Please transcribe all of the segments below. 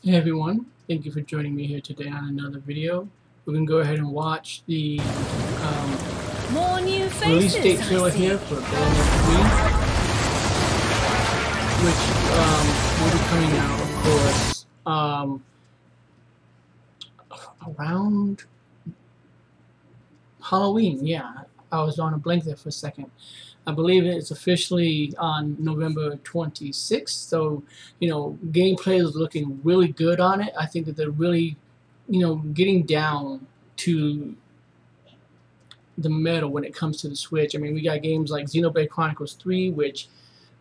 Hey everyone, thank you for joining me here today on another video. We're going to go ahead and watch the More new release faces, date I trailer see. here for Bayonetta 3, which will be coming out, of course, around Halloween. Yeah, I was on a blank there for a second. I believe it's officially on November 26th, so, gameplay is looking really good on it. I think that they're really, getting down to the metal when it comes to the Switch. I mean, we got games like Xenoblade Chronicles 3, which,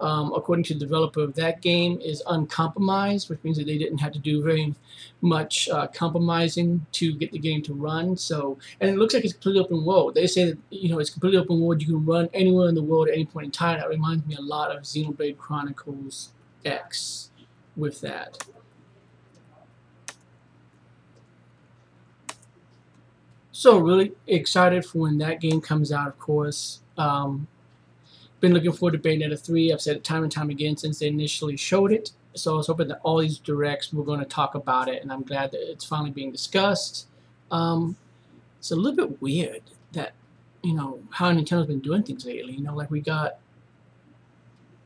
according to the developer of that game, is uncompromised, which means that they didn't have to do very much compromising to get the game to run. So, and it looks like it's completely open world. They say that it's completely open world. You can run anywhere in the world at any point in time. That reminds me a lot of Xenoblade Chronicles X with that. So really excited for when that game comes out, of course. Been looking forward to Bayonetta 3. I've said it time and time again since they initially showed it. So I was hoping that all these directs we're going to talk about it, and I'm glad that it's finally being discussed. It's a little bit weird that, how Nintendo's been doing things lately. Like we got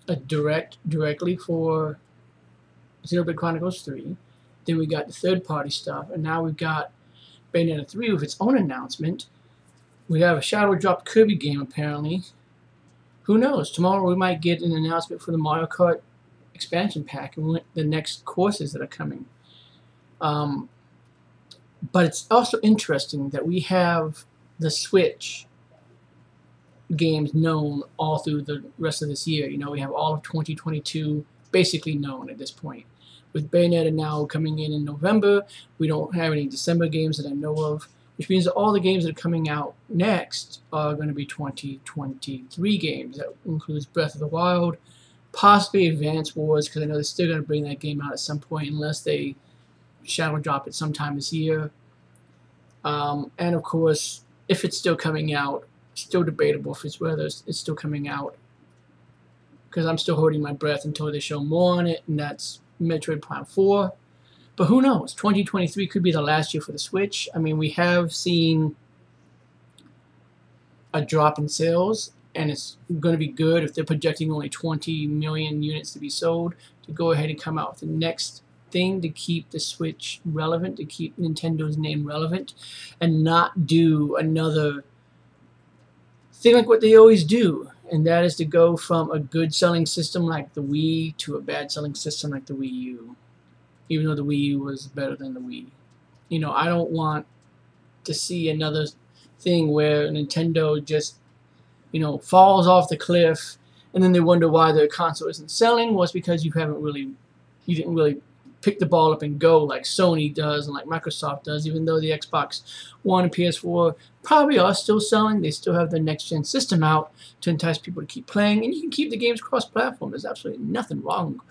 a direct directly for Xenoblade Chronicles 3. Then we got the third-party stuff, and now we've got Bayonetta 3 with its own announcement. We have a Shadow Drop Kirby game, apparently. Who knows? Tomorrow we might get an announcement for the Mario Kart expansion pack and the next courses that are coming. But it's also interesting that we have the Switch games known all through the rest of this year. We have all of 2022 basically known at this point. With Bayonetta now coming in November, we don't have any December games that I know of, which means that all the games that are coming out next are going to be 2023 games. That includes Breath of the Wild, possibly Advance Wars, because I know they're still going to bring that game out at some point unless they shadow drop it sometime this year. And of course, if it's still coming out, still debatable if it's whether it's still coming out, because I'm still holding my breath until they show more on it, and that's Metroid Prime 4. But who knows? 2023 could be the last year for the Switch. I mean, we have seen a drop in sales, and it's going to be good if they're projecting only 20 million units to be sold, to go ahead and come out with the next thing to keep the Switch relevant, to keep Nintendo's name relevant, and not do another thing like what they always do, and that is to go from a good selling system like the Wii to a bad selling system like the Wii U, even though the Wii U was better than the Wii. I don't want to see another thing where Nintendo just, falls off the cliff and then they wonder why their console isn't selling. Well, it's because you didn't really pick the ball up and go like Sony does and like Microsoft does, even though the Xbox One and PS4 probably are still selling. They still have the next-gen system out to entice people to keep playing, and you can keep the games cross-platform. There's absolutely nothing wrong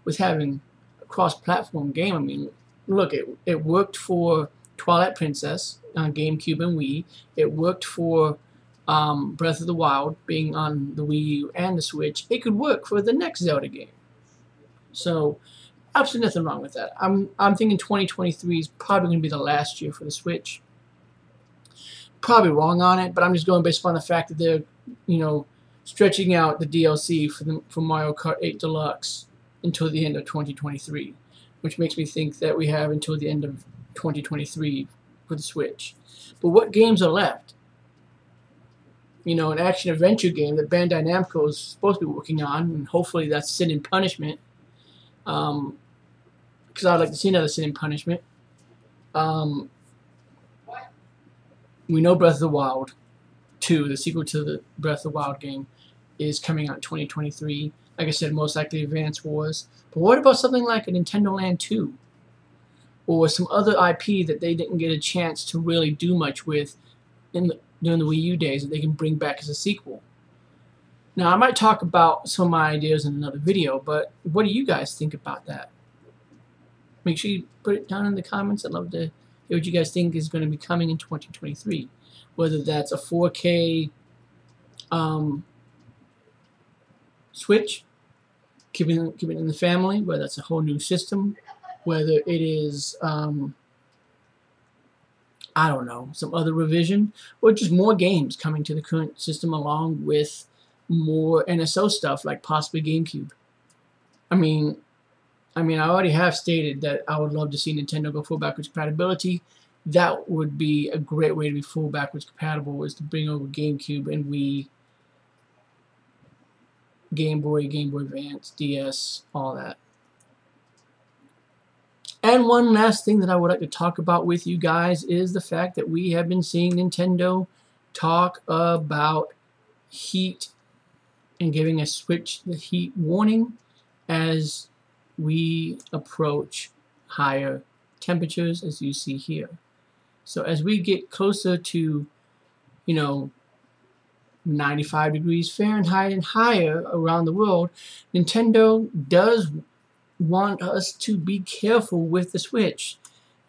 with having a cross-platform game. I mean, look, it worked for Twilight Princess on GameCube and Wii. It worked for Breath of the Wild being on the Wii U and the Switch. It could work for the next Zelda game. So absolutely nothing wrong with that. I'm thinking 2023 is probably going to be the last year for the Switch. Probably wrong on it, but I'm just going based upon the fact that they're, stretching out the DLC for Mario Kart 8 Deluxe until the end of 2023, which makes me think that we have until the end of 2023 for the Switch. But what games are left? An action-adventure game that Bandai Namco is supposed to be working on, and hopefully that's Sin and Punishment. Because I'd like to see another Sin and Punishment. We know Breath of the Wild 2, the sequel to the Breath of the Wild game, is coming out in 2023. Like I said, most likely Advance Wars. But what about something like a Nintendo Land 2? Or some other IP that they didn't get a chance to really do much with during the Wii U days that they can bring back as a sequel? Now, I might talk about some of my ideas in another video, but what do you guys think about that? Make sure you put it down in the comments. I'd love to hear what you guys think is going to be coming in 2023. Whether that's a 4K Switch, keeping it in the family, whether that's a whole new system, whether it is I don't know, some other revision, or just more games coming to the current system along with more NSO stuff like possibly GameCube. I mean, I already have stated that I would love to see Nintendo go full backwards compatibility. That would be a great way to be full backwards compatible, is to bring over GameCube and Wii, Game Boy Advance, DS, all that. And one last thing that I would like to talk about with you guys is the fact that we have been seeing Nintendo talk about heat and giving a Switch the heat warning as we approach higher temperatures, as you see here. So as we get closer to, 95 degrees Fahrenheit and higher around the world, Nintendo does want us to be careful with the Switch.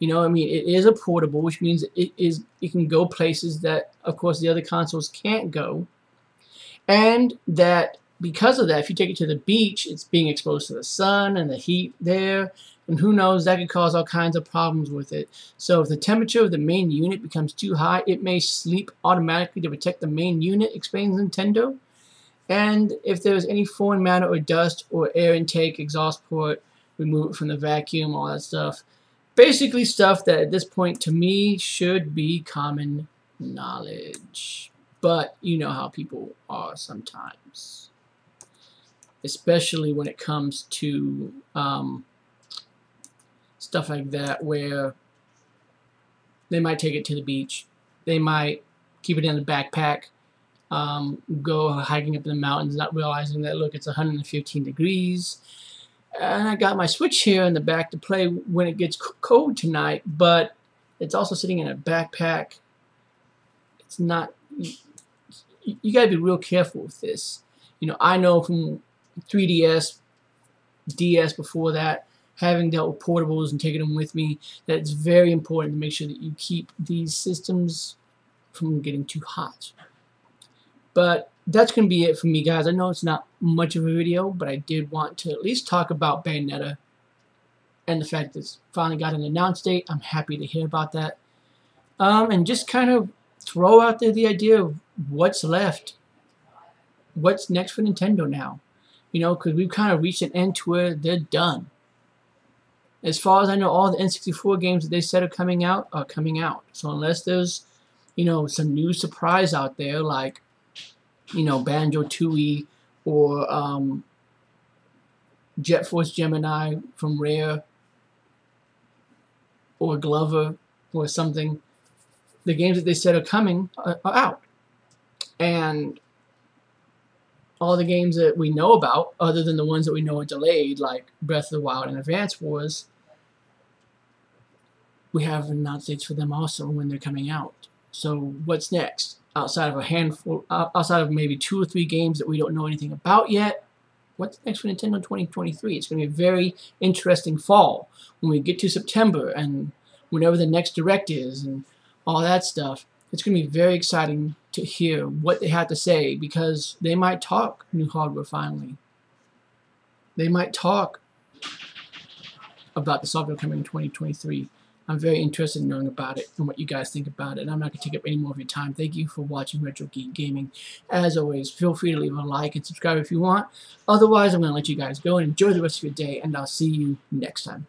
It is a portable, which means it can go places that, of course, the other consoles can't go. And that because of that, if you take it to the beach, it's being exposed to the sun and the heat there. And who knows, that could cause all kinds of problems with it. So if the temperature of the main unit becomes too high, it may sleep automatically to protect the main unit, explains Nintendo. And if there's any foreign matter or dust or air intake, exhaust port, remove it from the vacuum, all that stuff. Basically stuff that at this point to me should be common knowledge. But you know how people are sometimes. Especially when it comes to stuff like that, where they might take it to the beach. They might keep it in the backpack. Go hiking up in the mountains, not realizing that, look, it's 115 degrees. And I got my Switch here in the back to play when it gets cold tonight, but it's also sitting in a backpack. It's not... You got to be real careful with this. I know from 3DS, DS before that, having dealt with portables and taking them with me, that it's very important to make sure that you keep these systems from getting too hot. But that's going to be it for me, guys. I know it's not much of a video, but I did want to at least talk about Bayonetta and the fact that it's finally got an announced date. I'm happy to hear about that. And just kind of throw out there the idea of what's left. What's next for Nintendo now? Because we've kind of reached an end to where they're done. As far as I know, all the N64 games that they said are coming out are coming out. So unless there's, some new surprise out there, like Banjo-Tooie or Jet Force Gemini from Rare or Glover or something, the games that they said are coming are out. And all the games that we know about, other than the ones that we know are delayed, like Breath of the Wild and Advance Wars, we have announced dates for them also when they're coming out. So what's next? Outside of a handful, outside of maybe 2 or 3 games that we don't know anything about yet, what's next for Nintendo 2023? It's going to be a very interesting fall when we get to September and whenever the next Direct is and all that stuff. It's going to be very exciting to hear what they have to say, because they might talk new hardware finally. They might talk about the software coming in 2023. I'm very interested in knowing about it and what you guys think about it. And I'm not going to take up any more of your time. Thank you for watching Retro Geek Gaming. As always, feel free to leave a like and subscribe if you want. Otherwise, I'm going to let you guys go and enjoy the rest of your day, and I'll see you next time.